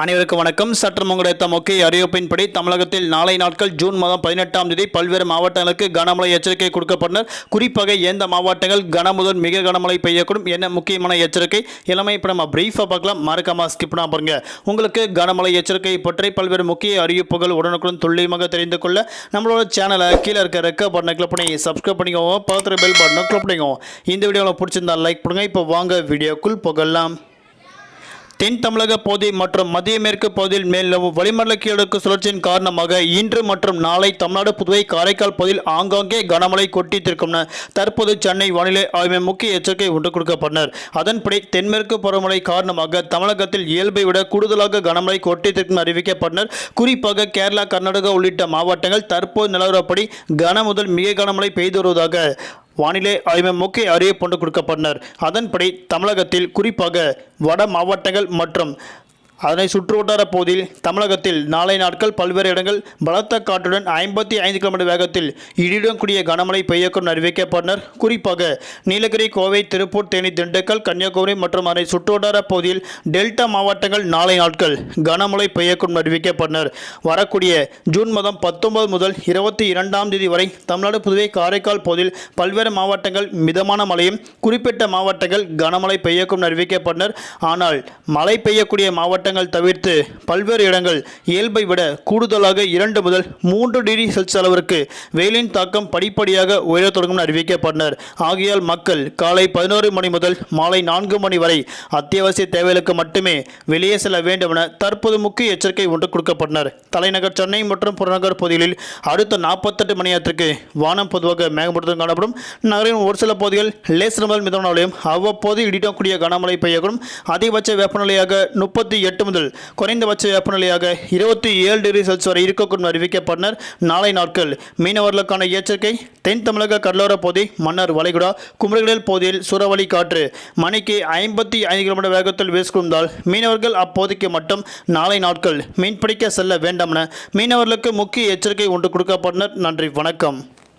அனைவருக்கும் வணக்கம். சற்று கிடைத்த முக்கிய அறிவிப்பின்படி தமிழகத்தில் நாளை நாட்கள் ஜூன் மாதம் 18ஆம் தேதி பல்வேறு மாவட்டங்களுக்கு கனமழை எச்சரிக்கை கொடுக்கப்பட்டனர். குறிப்பாக எந்த மாவட்டங்கள் கனமுதல் மிக கனமழை பெய்யக்கூடும், என்ன முக்கியமான எச்சரிக்கை எல்லாமே இப்போ நம்ம பிரீஃபாக பார்க்கலாம். மறக்காம ஸ்கிப் பண்ணாம பாருங்க. உங்களுக்கு கனமழை எச்சரிக்கை பற்றி பல்வேறு முக்கிய அறிவிப்புகள் உடனுக்குடன் துல்லியமாக தெரிந்து கொள்ள நம்மளோட சேனலை கீழே இருக்க ரெக்க பட்டனை கிளிக் பண்ணி சப்ஸ்கிரைப் பண்ணிக்கோங்க. பக்கத்தில் பெல் பட்டனை கிளிக் பண்ணிக்கோங்க. இந்த வீடியோவில் பிடிச்சிருந்தா லைக் பண்ணுங்க. இப்போ வாங்க வீடியோக்குள் போகலாம். தென் தமிழக பகுதி மற்றும் மத்திய மேற்கு பகுதியில் மேலும் வளிமண்டல கீழடுக்கு சுழற்சியின் காரணமாக இன்று மற்றும் நாளை தமிழ்நாடு, புதுவை, காரைக்கால் பகுதியில் ஆங்காங்கே கனமழை கொட்டித்திருக்கும். தற்போது சென்னை வானிலை ஆய்வு முக்கிய எச்சரிக்கை ஒன்று கொடுக்கப்பட்டனர். அதன்படி தென்மேற்கு பருவமழை காரணமாக தமிழகத்தில் இயல்பை விட கூடுதலாக கனமழை கொட்டித்திருக்கும் அறிவிக்கப்பட்டனர். குறிப்பாக கேரளா, கர்நாடகா உள்ளிட்ட மாவட்டங்கள் தற்போது நிலவரப்படி கன முதல் மிக கனமழை பெய்து வருவதாக வானிலை ஆய்வு முக்கிய அறிவிப்பு ஒன்று கொடுக்கப்பட்டனர். அதன்படி தமிழகத்தில் குறிப்பாக வட மாவட்டங்கள் மற்றும் அதனை சுற்றுவட்டார பகுதியில் தமிழகத்தில் நாளை நாட்கள் பல்வேறு இடங்கள் பலத்த காற்றுடன் 55 கிலோமீட்டர் வேகத்தில் இடியுடன் கூடிய கனமழை பெய்யக்கூடும் அறிவிக்கப்பட்டனர். குறிப்பாக நீலகிரி, கோவை, திருப்பூர், தேனி, திண்டுக்கல், கன்னியாகுமரி மற்றும் அதனை சுற்றுவட்டார பகுதியில் டெல்டா மாவட்டங்கள் நாளை நாட்கள் கனமழை பெய்யக்கூடும் அறிவிக்கப்பட்டனர். வரக்கூடிய ஜூன் மாதம் 19 முதல் 22ஆம் தேதி வரை தமிழ்நாடு, புதுவை, காரைக்கால் பகுதியில் பல்வேறு மாவட்டங்கள் மிதமான மழையும், குறிப்பிட்ட மாவட்டங்கள் கனமழை பெய்யக்கூடும் அறிவிக்கப்பட்டனர். ஆனால் மழை பெய்யக்கூடிய மாவட்ட தவிர்த்து பல்வேறு இடங்கள் இயல்பை விட கூடுதலாக 2 முதல் 3 டிகிரி செல்சியஸ் அளவிற்கு வெயிலின் தாக்கம் படிப்படியாக உயரத் தொடங்கும் அறிவிக்கப்பட்டனர். ஆகையால் மக்கள் காலை 11 மணி முதல் மாலை 4 மணி வரை அத்தியாவசிய தேவைகளுக்கு மட்டுமே வெளியே செல்ல வேண்டும் என தற்போது முக்கிய எச்சரிக்கை ஒன்று கொடுக்கப்பட்டனர். தலைநகர் சென்னை மற்றும் புறநகர் பகுதிகளில் அடுத்த 48 மணி நேரத்திற்கு வானம் பொதுவாக மேகமூட்டத்துடன் காணப்படும். நகரின் ஒரு சில பகுதிகள் லேசான முதல் மிதமான மழையும் அவ்வப்போது இடிடக்கூடிய கனமழை பெய்யக்கூடும். அதிகபட்ச வெப்பநிலையாக 38 முதல் குறைந்தபட்ச வெப்பநிலையாக 27 டிகிரி செல்சியஸ் வரை இருக்கக்கூடும் அறிவிக்கப்பட்டனர். நாளை நாட்கள் மீனவர்களுக்கான எச்சரிக்கை. தென் தமிழக கடலோர பகுதி, மன்னார் வளைகுடா, குமரிக்கடல் பகுதியில் சூறாவளி காற்று மணிக்கு 55 கிலோமீட்டர் வேகத்தில் வீசுவதால் மீனவர்கள் அப்போதைக்கு மட்டும் நாளை நாட்கள் மீன்பிடிக்க செல்ல வேண்டாம் என மீனவர்களுக்கு முக்கிய எச்சரிக்கை ஒன்று கொடுக்கப்பட்டனர். நன்றி, வணக்கம்.